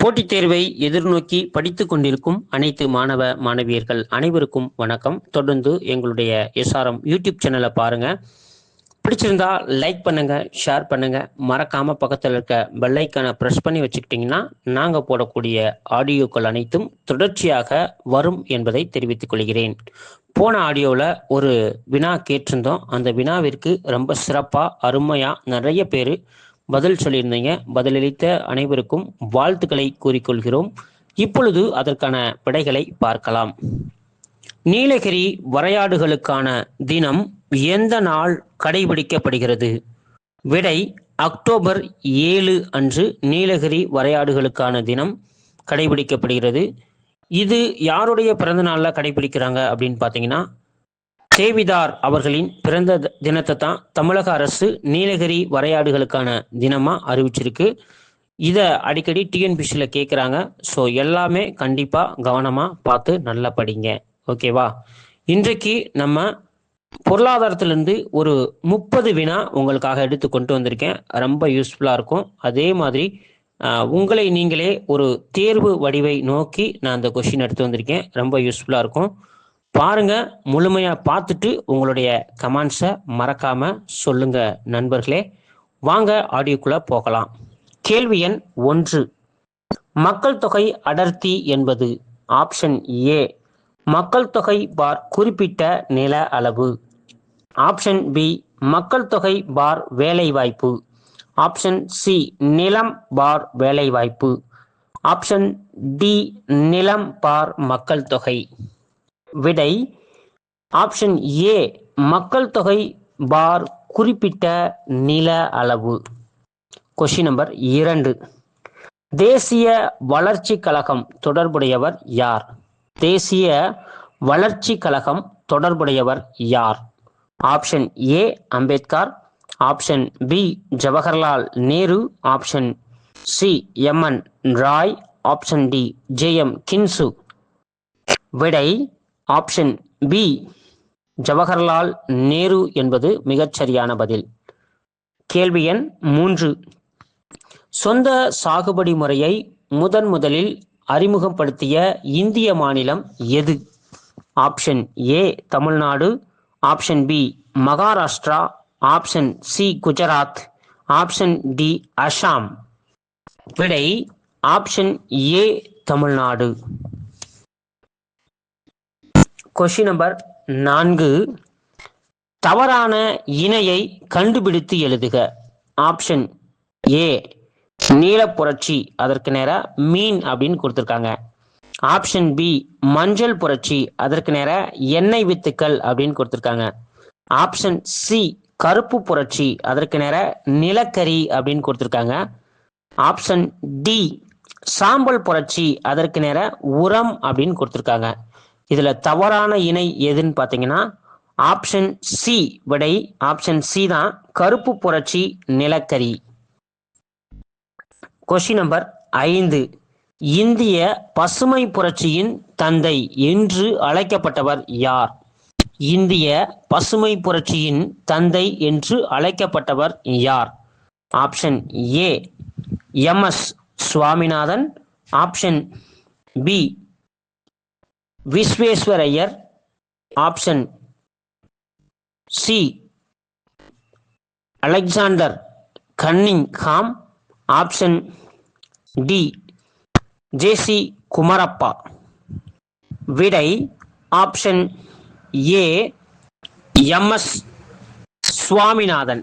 போட்டித் தேர்வை எதிர்நோக்கி படித்துக் கொண்டிருக்கும் அனைத்து மாணவ மாணவியர்கள் அனைவருக்கும் வணக்கம். தொடர்ந்து எங்களுடைய எஸ்ஆர்எம் யூடியூப் சேனலை பாருங்க. பிடிச்சிருந்தா லைக் பண்ணுங்க, ஷேர் பண்ணுங்க. மறக்காம பக்கத்தில் இருக்க பெல் ஐக்கானை பிரஸ் பண்ணி வச்சுக்கிட்டிங்கன்னா நாங்கள் போடக்கூடிய ஆடியோக்கள் அனைத்தும் தொடர்ச்சியாக வரும் என்பதை தெரிவித்துக் கொள்கிறேன். போன ஆடியோவில் ஒரு வினா கேட்டிருந்தோம். அந்த வினாவிற்கு ரொம்ப சிறப்பாக அருமையாக நிறைய பேர் பதில் சொல்லியிருந்தீங்க. பதிலளித்த அனைவருக்கும் வாழ்த்துக்களை கூறிக்கொள்கிறோம். இப்பொழுது அதற்கான விடைகளை பார்க்கலாம். நீலகிரி வரையாடுகளுக்கான தினம் எந்த நாள் கடைபிடிக்கப்படுகிறது? விடை அக்டோபர் 7 அன்று நீலகிரி வரையாடுகளுக்கான தினம் கடைபிடிக்கப்படுகிறது. இது யாருடைய பிறந்த நாளில் கடைபிடிக்கிறாங்க அப்படின்னு பார்த்தீங்கன்னா, தேவிதார் அவர்களின் பிறந்த தினத்தை தான் தமிழக அரசு நீலகிரி வரையாடுகளுக்கான தினமாக அறிவிச்சிருக்கு. இதை அடிக்கடி டிஎன்பிசியில் கேட்குறாங்க. ஸோ எல்லாமே கண்டிப்பாக கவனமாக பார்த்து நல்லா படிங்க. ஓகேவா? இன்றைக்கு நம்ம பொருளாதாரத்திலிருந்து ஒரு 30 வினா உங்களுக்காக எடுத்து கொண்டு வந்திருக்கேன். ரொம்ப யூஸ்ஃபுல்லாக இருக்கும். அதே மாதிரி உங்களை நீங்களே ஒரு தேர்வு வடிவை நோக்கி நான் அந்த கொஷின் எடுத்து வந்திருக்கேன். ரொம்ப யூஸ்ஃபுல்லாக இருக்கும். பாருங்க, முழுமையாக பார்த்துட்டு உங்களுடைய கமெண்ட்ஸை மறக்காம சொல்லுங்க நண்பர்களே. வாங்க ஆடியோக்குள்ள போகலாம். கேள்வி எண் 1. மக்கள் தொகை அடர்த்தி என்பது? ஆப்ஷன் ஏ மக்கள் தொகை பார் குறிப்பிட்ட நில அளவு. ஆப்ஷன் பி மக்கள் தொகை பார் வேலைவாய்ப்பு. ஆப்ஷன் சி நிலம் பார் வேலைவாய்ப்பு. ஆப்ஷன் டி நிலம் பார் மக்கள் தொகை. விடை ஆப்ஷன் ஏ மக்கள் தொகை பார் குறிப்பிட்ட நில அளவு. Question number 2. தேசிய வளர்ச்சி கழகம் தொடர்புடையவர் யார்? தேசிய வளர்ச்சி கழகம் தொடர்புடையவர் யார்? Option A Ambedkar. Option B Jawaharlal Nehru. Option C MN Roy. Option D JM Keynes. விடை ஆப்ஷன் பி ஜவஹர்லால் நேரு என்பது மிகச்சரியான பதில். கேள்வி எண் 3. சொந்த சாகுபடி முறையை முதலில் அறிமுகப்படுத்திய இந்திய மாநிலம் எது? Option A Tamil Nadu. Option B Maharashtra. Option C Gujarat. Option D Assam. விடை option A Tamil Nadu. Question number 4. தவறான இணையை கண்டுபிடித்து எழுதுக. ஆப்ஷன் ஏ நீலப்புரட்சி, அதற்கு நேரா மீன் அப்படின்னு கொடுத்துருக்காங்க. ஆப்ஷன் பி மஞ்சள் புரட்சி, அதற்கு நேரா எண்ணெய் வித்துக்கள் அப்படின்னு கொடுத்துருக்காங்க. ஆப்ஷன் சி கருப்பு புரட்சி, அதற்கு நேரா நிலக்கரி அப்படின்னு கொடுத்துருக்காங்க. ஆப்ஷன் டி சாம்பல் புரட்சி, அதற்கு நேரா உரம் அப்படின்னு கொடுத்துருக்காங்க. இதுல தவறான இணை எதுன்னு பார்த்தீங்கன்னா ஆப்ஷன் சி. விடை ஆப்ஷன் சி தான், கருப்பு புரட்சி நிலக்கரி. Question number 5. இந்திய பசுமை புரட்சியின் தந்தை என்று அழைக்கப்பட்டவர் யார்? இந்திய பசுமை புரட்சியின் தந்தை என்று அழைக்கப்பட்டவர் யார்? Option A MS Swaminathan. Option B Visvesvaraya. Option C Alexander Cunningham. Option D JC Kumarappa. விடை ஆப்ஷன் ஏ எம்எஸ் சுவாமிநாதன்.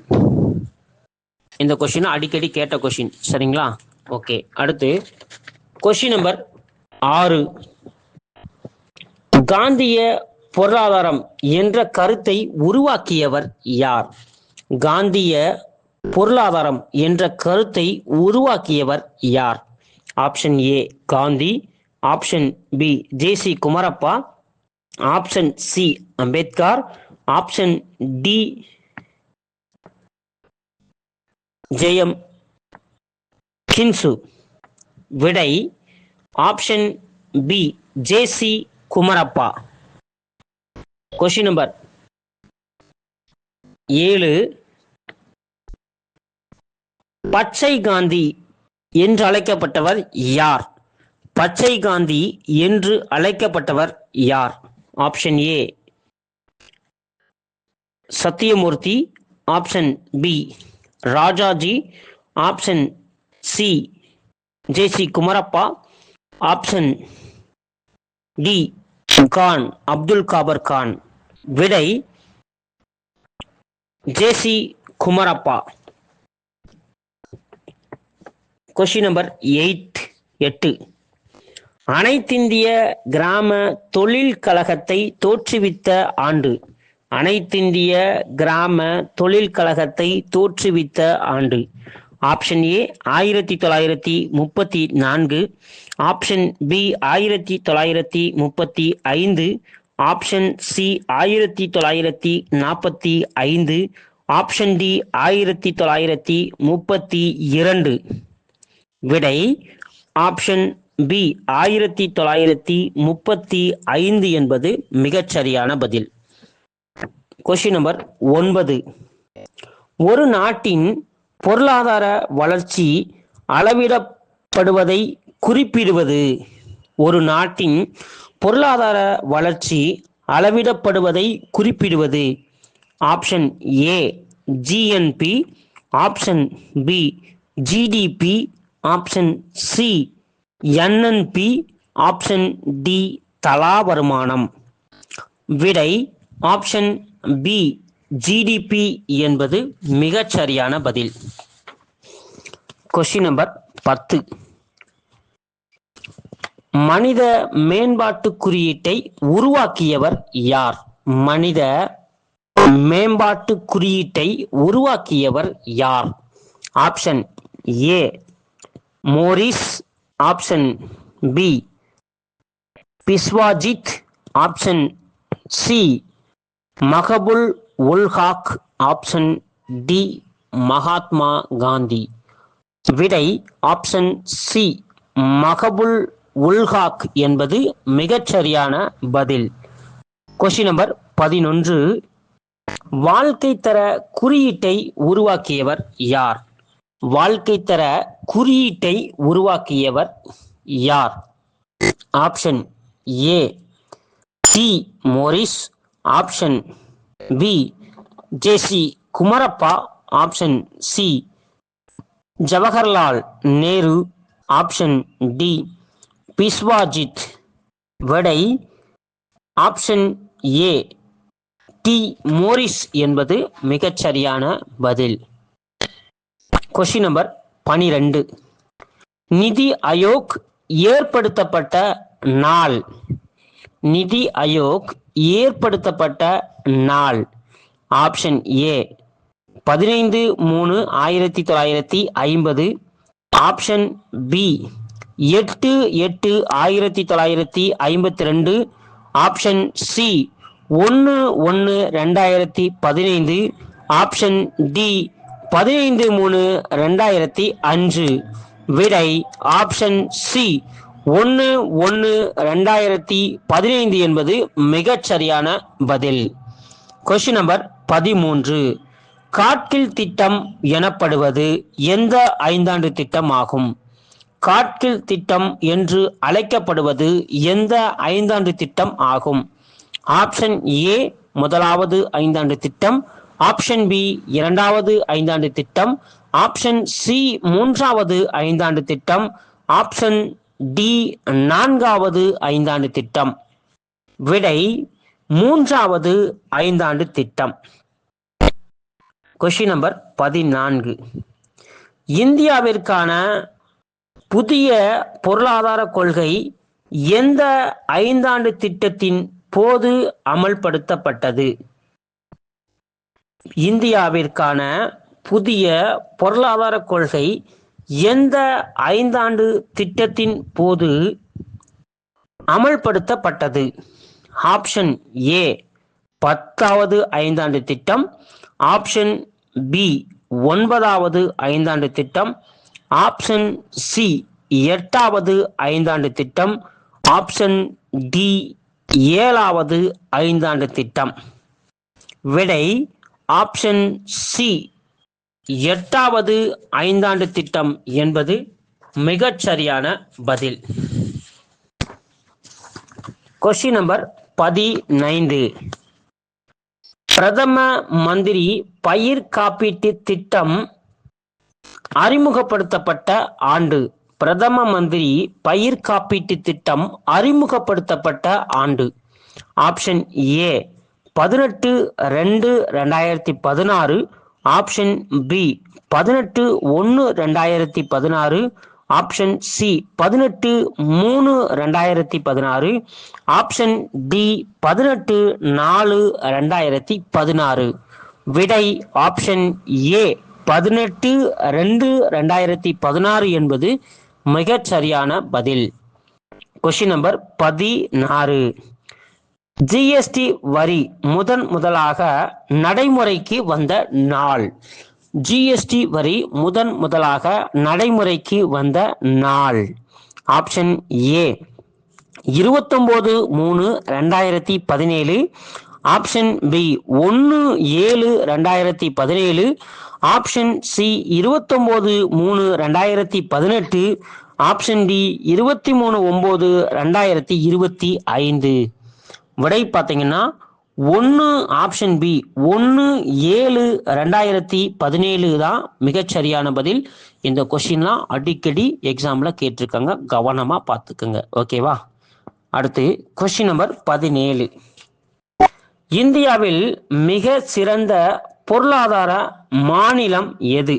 இந்த கொஸ்டின் அடிக்கடி கேட்ட கொஸ்டின், சரிங்களா? ஓகே, அடுத்து கொஸ்டின் நம்பர் 6. காந்திய பொருளாதாரம் என்ற கருத்தை உருவாக்கியவர் யார்? காந்திய பொருளாதாரம் என்ற கருத்தை உருவாக்கியவர் யார்? Option A Gandhi. Option B JC Kumarappa. Option C Ambedkar. Option D JM Keynes. விடை option B JC Kumarappa. Question number 7. பச்சை காந்தி என்று அழைக்கப்பட்டவர் யார்? பச்சை காந்தி என்று அழைக்கப்பட்டவர் யார்? Option A Sathyamurthy, option B Rajaji, option C JC. Kumarappa, option D Khan Abdul Ghaffar Khan. விடை ஜே.சி. குமரப்பா. Question number 8. அனைத்திந்திய கிராம தொழில் கழகத்தை தோற்றுவித்த ஆண்டு. அனைத்திந்திய கிராம தொழில் கழகத்தை தோற்றுவித்த ஆண்டு. Option A 1934, option B 1935, option C 1945, option D 1932. விடை ஆப்ஷன் பி 1935 என்பது மிகச்சரியான பதில். Question number 9. ஒரு நாட்டின் பொருளாதார வளர்ச்சி அளவிடப்படுவதை குறிப்பிடுவது. ஒரு நாட்டின் பொருளாதார வளர்ச்சி அளவிடப்படுவதை குறிப்பிடுவது. Option A GNP, option B GDP, option C NNP, option D தலா வருமானம். விடை ஆப்ஷன் பி ஜிடிபி என்பது மிகச்சரியான பதில். Question number 10. மனித மேம்பாட்டு குறியீட்டை உருவாக்கியவர் யார்? மனித மேம்பாட்டு குறியீட்டை உருவாக்கியவர் யார்? Option A Morris, option B Biswajit, option C Mahbub ul Haq, option D Mahatma Gandhi. விடை ஆப்ஷன் சி மகபுல் உல் ஹக் என்பது மிகச்சரியான பதில். Question number 11. வாழ்க்கை தர குறியீட்டை உருவாக்கியவர் யார்? வாழ்க்கை தர குறியீட்டை உருவாக்கியவர் யார்? Option A D Morris, option B JC. Kumarappa, option C Jawaharlal Nehru, option D Biswajit. விடை ஆப்ஷன் ஏ டி மோரிஸ் என்பது மிகச்சரியான பதில். Question number 12. நிதி ஆயோக் ஏற்படுத்தப்பட்ட நாள். நிதி ஆயோக் ஏற்படுத்தப்பட்ட நாள். Option A 15/3/1950, option B 8/8/1952, option C 1/1/2015, option D 15/3/2005. விடை ஆப்ஷன் சி 1/1/2015 என்பது மிகச்சரியான பதில். Question number 13. காட்கில் திட்டம் எனப்படுவது எந்த ஐந்தாண்டு திட்டம் ஆகும்? காட்கில் திட்டம் என்று அழைக்கப்படுவது எந்த ஐந்தாண்டு திட்டம் ஆகும்? ஆப்ஷன் ஏ முதலாவது ஐந்தாண்டு திட்டம், ஆப்ஷன் பி இரண்டாவது ஐந்தாண்டு திட்டம், ஆப்ஷன் சி மூன்றாவது ஐந்தாண்டு திட்டம், ஆப்ஷன் டி நான்காவது ஐந்தாண்டு திட்டம். விடை மூன்றாவது ஐந்தாண்டு திட்டம். Question number 14. இந்தியாவிற்கான புதிய பொருளாதார கொள்கை எந்த ஐந்தாண்டு திட்டத்தின் போது அமல்படுத்தப்பட்டது? இந்தியாவிற்கான புதிய பொருளாதார கொள்கை எந்த ஐந்தாண்டு திட்டத்தின் போது அமல்படுத்தப்பட்டது? ஆப்ஷன் ஏ 10வது ஐந்தாண்டு திட்டம், ஆப்ஷன் பி 9வது ஐந்தாண்டு திட்டம், ஆப்ஷன் சி 8வது ஐந்தாண்டு திட்டம், ஆப்ஷன் டி 7வது ஐந்தாண்டு திட்டம். விடை ஆப்ஷன் சி 8வது ஐந்தாண்டு திட்டம் என்பது மிகச்சரியான பதில். Question number 15. பிரதம மந்திரி பயிர் காப்பீட்டு திட்டம் அறிமுகப்படுத்தப்பட்ட ஆண்டு. பிரதம மந்திரி பயிர் காப்பீட்டு திட்டம் அறிமுகப்படுத்தப்பட்ட ஆண்டு. Option A 18/2/2016. Option B 18/1/2016. Option C 18/3/2016. Option D 18/4/2016. விடை ஆப்ஷன் ஏ 18/2/2016 என்பது மிகச் சரியான பதில். Question number 16. ஜிஎஸ்டி வரி முதலாக நடைமுறைக்கு வந்த நாள். ஜிஎஸ்டி வரி முதலாக நடைமுறைக்கு வந்த நாள். Option A 29/3/2017. Option B 1/7/2017. Option C 29/3/2018. Option D 23/9/2025. விடை பார்த்தீங்கன்னா 1 ஆப்ஷன் பி 1/7/2017 தான் மிகச்சரியான பதில். இந்த கொஸ்டின்லாம் அடிக்கடி எக்ஸாமில் கேட்டிருக்காங்க, கவனமாக பார்த்துக்குங்க. ஓகேவா? அடுத்து கொஸ்டின் நம்பர் 17. இந்தியாவில் மிக சிறந்த பொருளாதார மாநிலம் எது?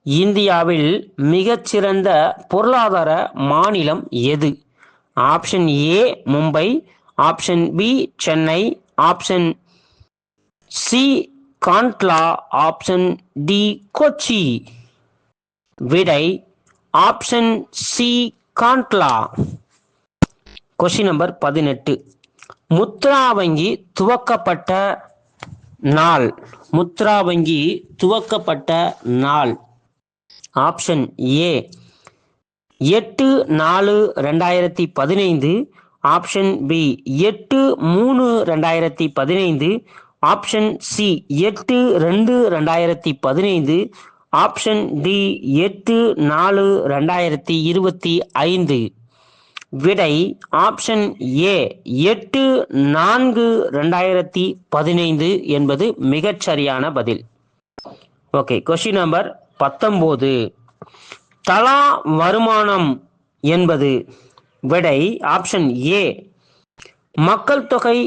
இந்தியாவில் மிகச்சிறந்த பொருளாதார மாநிலம் எது? Option A Mumbai. Option B Chennai. Option C Kandla. Option D Kochi. விடை option C Kandla. Question number 18. Mudra வங்கி துவக்கப்பட்ட நாள். முத்ரா வங்கி துவக்கப்பட்ட நாள். Option A 8/4/2015. Option B 8/3/2015. Option C 8/2/2015. Option D 8/4/2025. விடை ஆப்ஷன் ஏ 8/4/2015 என்பது மிகச்சரியான பதில். Okay, question number 19. தலா வருமானம் என்பது? விடை ஆப்ஷன் ஏ மக்கள் தொகை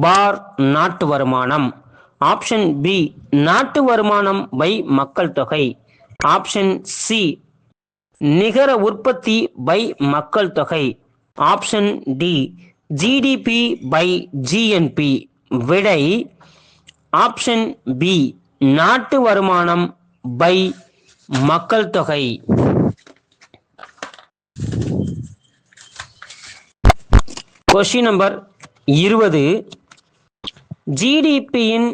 பார் நாட்டு வருமானம். ஆப்ஷன் பி நாட்டு வருமானம் பை மக்கள் தொகை. ஆப்ஷன் சி நிகர உற்பத்தி பை மக்கள் தொகை. Option D GDP by GNP. விடை ஆப்ஷன் பி நாட்டு வருமானம் பை மக்கள் தொகை. Question number 20. ஜிடிபியின்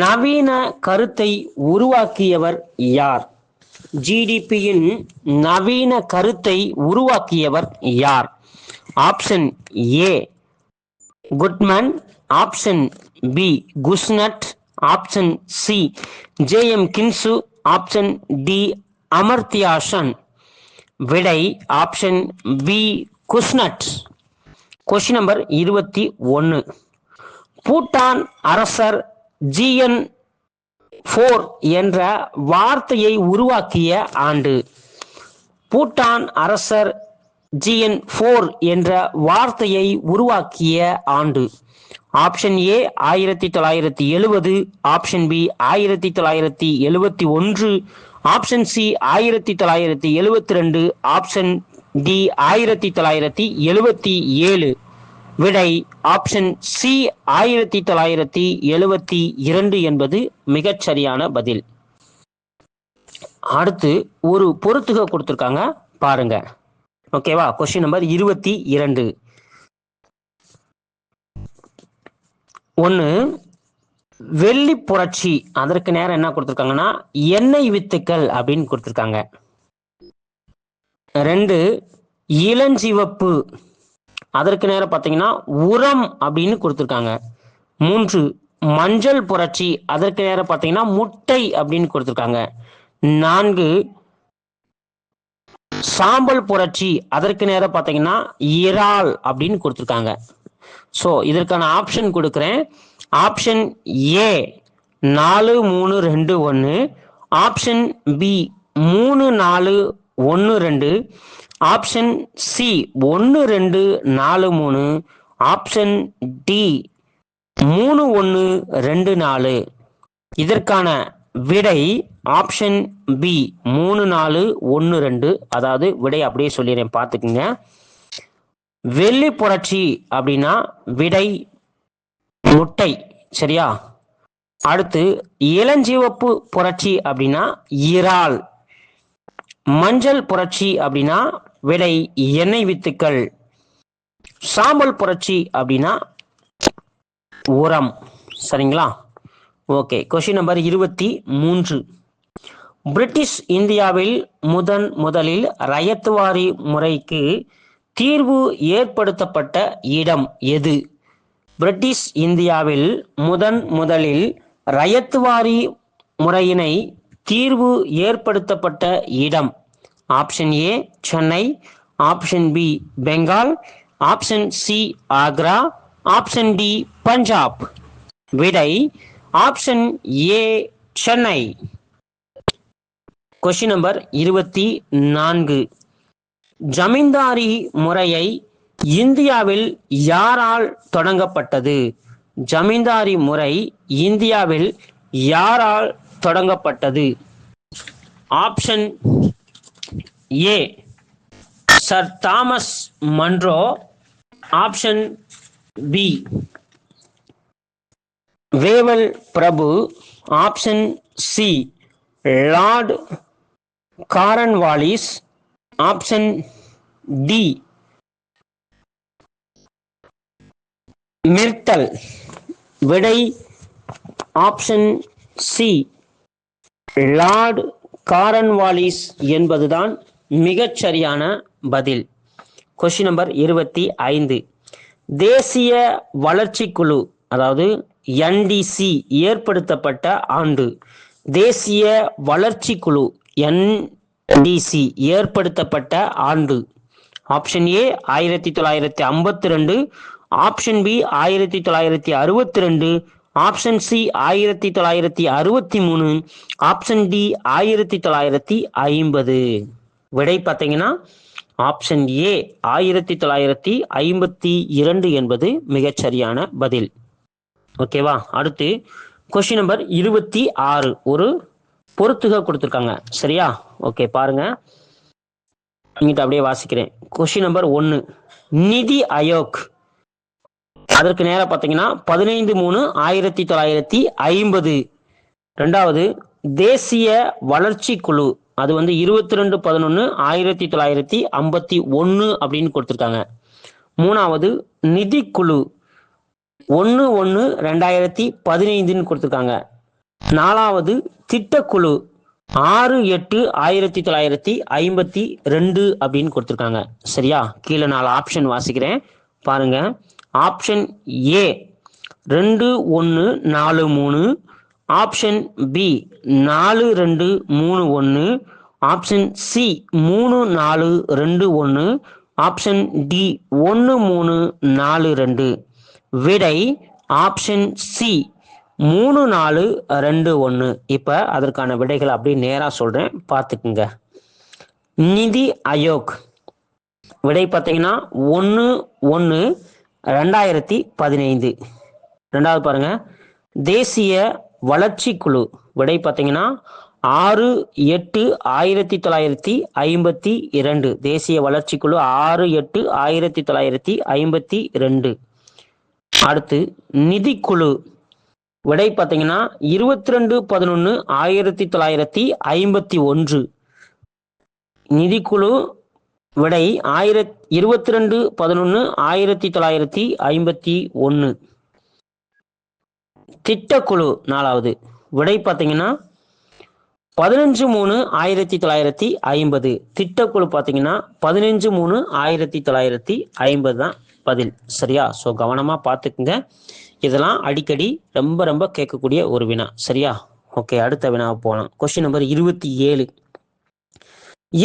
நவீன கருத்தை உருவாக்கியவர் யார்? ஜிடிபியின் நவீன கருத்தை உருவாக்கியவர் யார்? Option A Goodman. Option B Kuznets. Option C JM Keynes. Option D Amartya Sen. விடை option B Kuznets. Question number 21. Bhutan அரசர் GN4 என்ற வார்த்தையை உருவாக்கிய ஆண்டு. பூட்டான் அரசர் GN4 என்ற வார்த்தையை உருவாக்கிய ஆண்டு. Option A 1970. Option B 1971. Option C 1972. Option D 1977. விடை ஆப்ஷன் சி 1972 என்பது மிகச்சரியான பதில். அடுத்து ஒரு பொறுத்துக கொடுத்துருக்காங்க, பாருங்க. ஓகேவா? Question number 22. 1 வெள்ளி புரட்சி, அதற்கு நேரம் என்ன கொடுத்துருக்காங்கன்னா எண்ணெய் வித்துக்கள் அப்படின்னு கொடுத்துருக்காங்க. 2 இளஞ்சிவப்பு, அதற்கு நேரம் பார்த்தீங்கன்னா உரம் அப்படின்னு கொடுத்துருக்காங்க. 3 மஞ்சள் புரட்சி, அதற்கு நேரம் பார்த்தீங்கன்னா முட்டை அப்படின்னு கொடுத்துருக்காங்க. 4 சாம்பல் புரட்சி, அதற்கு நேரம் பார்த்தீங்கன்னா இறால் அப்படின்னு கொடுத்துருக்காங்க. ஸோ இதற்கான ஆப்ஷன் கொடுக்குறேன். Option A 4 3 2 1, option B 3 4 1 2, option C 1 2 4 3, option D 3 1 2 4. இதற்கான விடை ஆப்ஷன் பி 3 4 1 2. அதாவது விடை அப்படியே சொல்லிடுறேன், பார்த்துக்குங்க. வெள்ளி புரட்சி அப்படின்னா விடை முட்டை, சரியா? அடுத்து இளஞ்சிவப்பு புரட்சி அப்படின்னா இறால். மஞ்சள் புரட்சி அப்படின்னா விடை எண்ணெய் வித்துக்கள். சாம்பல் புரட்சி அப்படின்னா உரம். சரிங்களா? Okay, question number 23. பிரிட்டிஷ் இந்தியாவில் முதலில் ரயத்வாரி முறைக்கு தீர்வு ஏற்படுத்தப்பட்ட இடம் எது? பிரிட்டிஷ் இந்தியாவில் முதலில் ரயத்வாரி முறையினை தீர்வு ஏற்படுத்தப்பட்ட இடம். Option A Chennai, option B Bengal, option C Agra, option D Punjab. விடை option A Chennai. Question number 24. Zamindari முறையை இந்தியாவில் யாரால் தொடங்கப்பட்டது? ஜமீன்தாரி முறை இந்தியாவில் யாரால் தொடங்கப்பட்டது? Option A sir Thomas Munro, option B Wavell பிரபு, option C lord Cornwallis, option D Myrdal. விடை ஆப்ஷன் சி லார்ட் காரன்வாலிஸ் என்பதுதான் மிகச்சரியான பதில். Question number 25. தேசிய வளர்ச்சி குழு, அதாவது என்டிசி ஏற்படுத்தப்பட்ட ஆண்டு. தேசிய வளர்ச்சி குழு என்டிசி ஏற்படுத்தப்பட்ட ஆண்டு. Option A 1952, option B 1962, option C 1963, option D 1950. விடை பார்த்தீங்கன்னா ஆப்ஷன் ஏ 1952 என்பது மிகச்சரியான பதில். ஓகேவா? அடுத்து கொஸ்டின் நம்பர் 26. ஒரு பொறுத்துக கொடுத்துருக்காங்க, சரியா? ஓகே, பாருங்க, இங்கிட்ட அப்படியே வாசிக்கிறேன். கொஸ்டின் நம்பர் 1, நிதி ஆயோக். அதற்கு நேரம் பார்த்தீங்கன்னா 15/3/1950. ரெண்டாவது தேசிய வளர்ச்சி குழு, அது 22/11/1951 அப்படின்னு கொடுத்துருக்காங்க. மூணாவது நிதிக்குழு 1/1/2015 கொடுத்துருக்காங்க. நாலாவது திட்டக்குழு 6/8/1952 அப்படின்னு கொடுத்துருக்காங்க. சரியா? கீழே 4 ஆப்ஷன் வாசிக்கிறேன், பாருங்க. Option A 2143, option B 4231, option C 3421, option D 1342. விடை ஆப்ஷன் சி 3421. இப்போ அதற்கான விடைகள் அப்படி நேராக சொல்கிறேன், பார்த்துக்குங்க. நிதி ஆயோக் விடை பார்த்தீங்கன்னா 1/1/2015. ரெண்டாவது பாருங்க, தேசிய வளர்ச்சி குழு விடை பார்த்தீங்கன்னா 6/8/1952. தேசிய வளர்ச்சி குழு 6/8/1952. அடுத்து நிதிக்குழு விடை பார்த்தீங்கன்னா 22/11/1951. நிதிக்குழு விடை 22/11/1951. திட்டக்குழு நாலாவது விடை பார்த்தீங்கன்னா 15/3/1950. திட்டக்குழு பார்த்தீங்கன்னா 15/3/1950 தான் பதில். சரியா? ஸோ கவனமாக பார்த்துக்குங்க. இதெல்லாம் அடிக்கடி ரொம்ப ரொம்ப கேட்கக்கூடிய ஒரு வினா. சரியா? ஓகே, அடுத்த வினாவை போகலாம். Question number 27.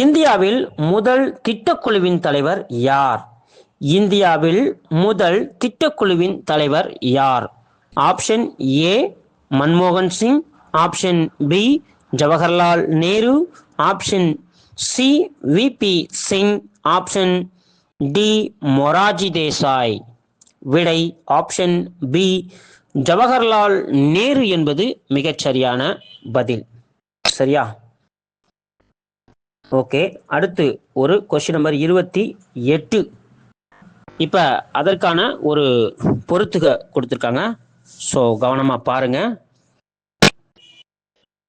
இந்தியாவில் முதல் திட்டக்குழுவின் தலைவர் யார்? இந்தியாவில் முதல் திட்டக்குழுவின் தலைவர் யார்? ஆப்ஷன் ஏ மன்மோகன் Singh, option B Jawaharlal Nehru, option C VP Singh, option D Morarji Desai. விடை ஆப்ஷன் பி ஜவஹர்லால் நேரு என்பது மிகச்சரியான பதில். சரியா? ஓகே, அடுத்து ஒரு கொஸ்டின் நம்பர் 28. இப்ப அதற்கான ஒரு பொறுத்துக கொடுத்துருக்காங்க. ஸோ கவனமா பாருங்க.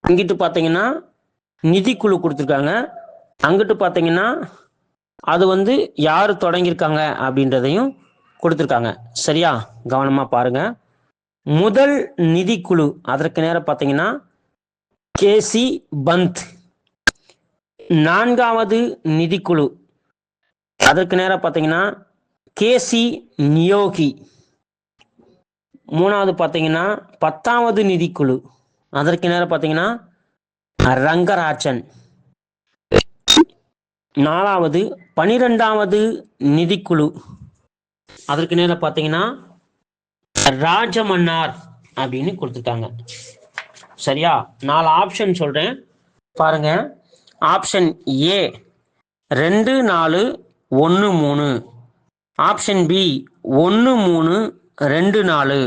இங்கிட்டு பார்த்தீங்கன்னா நிதிக்குழு கொடுத்துருக்காங்க, அங்கிட்டு பார்த்தீங்கன்னா அது யார் தொடங்கியிருக்காங்க அப்படின்றதையும் கொடுத்துருக்காங்க. சரியா? கவனமா பாருங்க. முதல் நிதிக்குழு அதற்கு நேரம் பார்த்தீங்கன்னா கேசி பந்த். நான்காவது நிதிக்குழு அதற்கு நேரம் பார்த்தீங்கன்னா கேசி நியோகி. மூணாவது பார்த்தீங்கன்னா 10வது நிதிக்குழு அதற்கு நேரம் பார்த்தீங்கன்னா ரங்கராஜன். நாலாவது 12வது நிதிக்குழு அதற்கு நேரம் பார்த்தீங்கன்னா ராஜமன்னார் அப்படின்னு கொடுத்துருக்காங்க. சரியா? 4 ஆப்ஷன் சொல்றேன் பாருங்க. Option A 2 4 1 3, option B 1 3 2 4,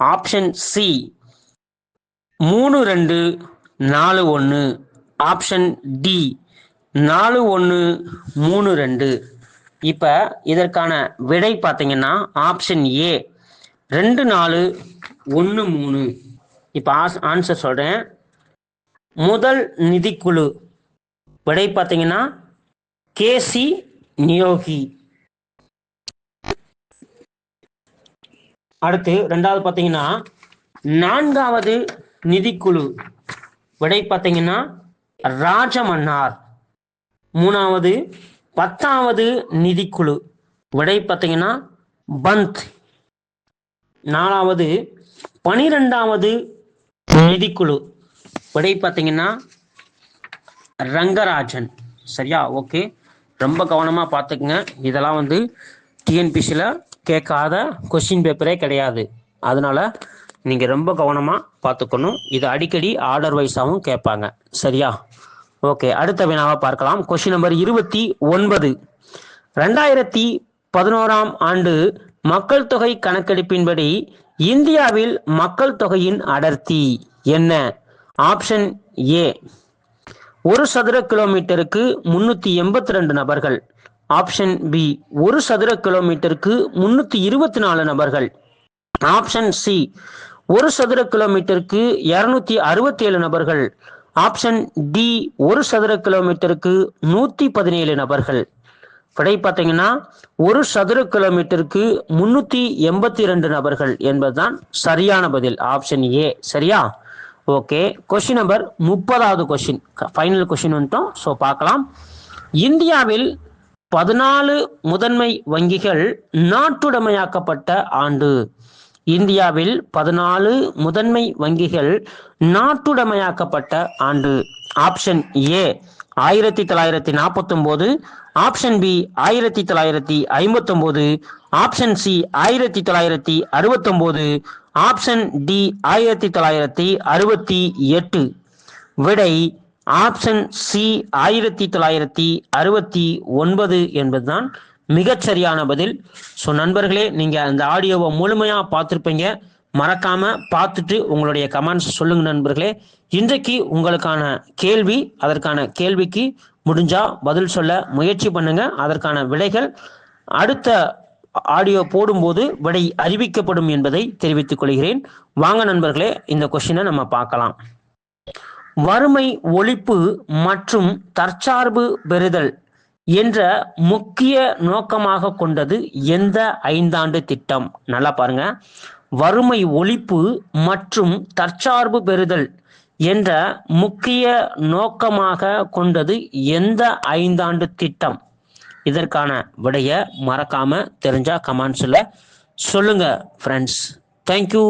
option C 3 2 4 1, option D 4 1 3 2. இப்போ இதற்கான விடை பார்த்தீங்கன்னா ஆப்ஷன் ஏ 2 4 1 3. இப்போ ஆன்சர் சொல்கிறேன். முதல் நிதிக்குழு விடை பார்த்தீங்கன்னா கேசி நியோகி. அடுத்து ரெண்டாவது பார்த்தீங்கன்னா 4வது நிதிக்குழு விடை பார்த்தீங்கன்னா ராஜமன்னார். மூணாவது 10வது நிதிக்குழு விடை பார்த்தீங்கன்னா பந்த். நாலாவது 12வது நிதிக்குழு விடை பார்த்தீங்கன்னா ரங்கராஜன். சரியா? ஓகே, ரொம்ப கவனமாக பார்த்துக்குங்க. இதெல்லாம் டிஎன்பிசியில் கேட்காத கொஸ்டின் பேப்பரே கிடையாது. அதனால நீங்கள் ரொம்ப கவனமாக பார்த்துக்கணும். இது அடிக்கடி ஆர்டர் வைஸாகவும் கேட்பாங்க. சரியா? ஓகே, அடுத்த வினாவை பார்க்கலாம். Question number 29. 2011ஆம் ஆண்டு மக்கள் தொகை கணக்கெடுப்பின்படி இந்தியாவில் மக்கள் தொகையின் அடர்த்தி என்ன? ஆப்ஷன் ஏ 1 சதுர கிலோமீட்டருக்கு 382 நபர்கள், ஆப்ஷன் பி 1 சதுர கிலோமீட்டருக்கு 324 நபர்கள், ஆப்ஷன் சி 1 சதுர கிலோமீட்டருக்கு 267 நபர்கள், ஆப்ஷன் டி 1 சதுர கிலோமீட்டருக்கு 117 நபர்கள். விடை பார்த்தீங்கன்னா 1 சதுர கிலோமீட்டருக்கு 382 நபர்கள் என்பதுதான் சரியான பதில். Option A. சரியா? ஓகே, கொஸ்டின் நம்பர் 30வது கொஸ்டின், ஃபைனல் கொஸ்டின் வந்துட்டோம். ஸோ பார்க்கலாம். இந்தியாவில் 14 முதன்மை வங்கிகள் நாட்டுடைமையாக்கப்பட்ட ஆண்டு. இந்தியாவில் 14 முதன்மை வங்கிகள் நாட்டுடைமையாக்கப்பட்ட ஆண்டு. Option A 1949, option B 1959, option C 1969, option D 1968. விடை ஆப்ஷன் சி 1969 என்பதுதான் மிகச்சரியான பதில். ஸோ நண்பர்களே, நீங்கள் அந்த ஆடியோவை முழுமையாக பார்த்துருப்பீங்க. மறக்காம பார்த்துட்டு உங்களுடைய கமெண்ட்ஸ் சொல்லுங்க நண்பர்களே. இன்றைக்கு உங்களுக்கான கேள்வி, அதற்கான கேள்விக்கு முடிஞ்சா பதில் சொல்ல முயற்சி பண்ணுங்க. அதற்கான விடைகள் அடுத்த ஆடியோ போடும்போது விடை அறிவிக்கப்படும் என்பதை தெரிவித்துக் கொள்கிறேன். வாங்க நண்பர்களே, இந்த கொஸ்டினை நம்ம பார்க்கலாம். வறுமை ஒழிப்பு மற்றும் தற்சார்பு பெறுதல் என்ற முக்கிய நோக்கமாக கொண்டது எந்த 5 திட்டம்? நல்லா பாருங்க. வறுமை ஒழிப்பு மற்றும் தற்சார்பு பெறுதல் என்ற முக்கிய நோக்கமாக கொண்டது எந்த 5 திட்டம்? இதற்கான விடைய மறக்காம தெரிஞ்சா கமெண்ட்ஸ்ல சொல்லுங்க ஃப்ரெண்ட்ஸ். தேங்க்யூ.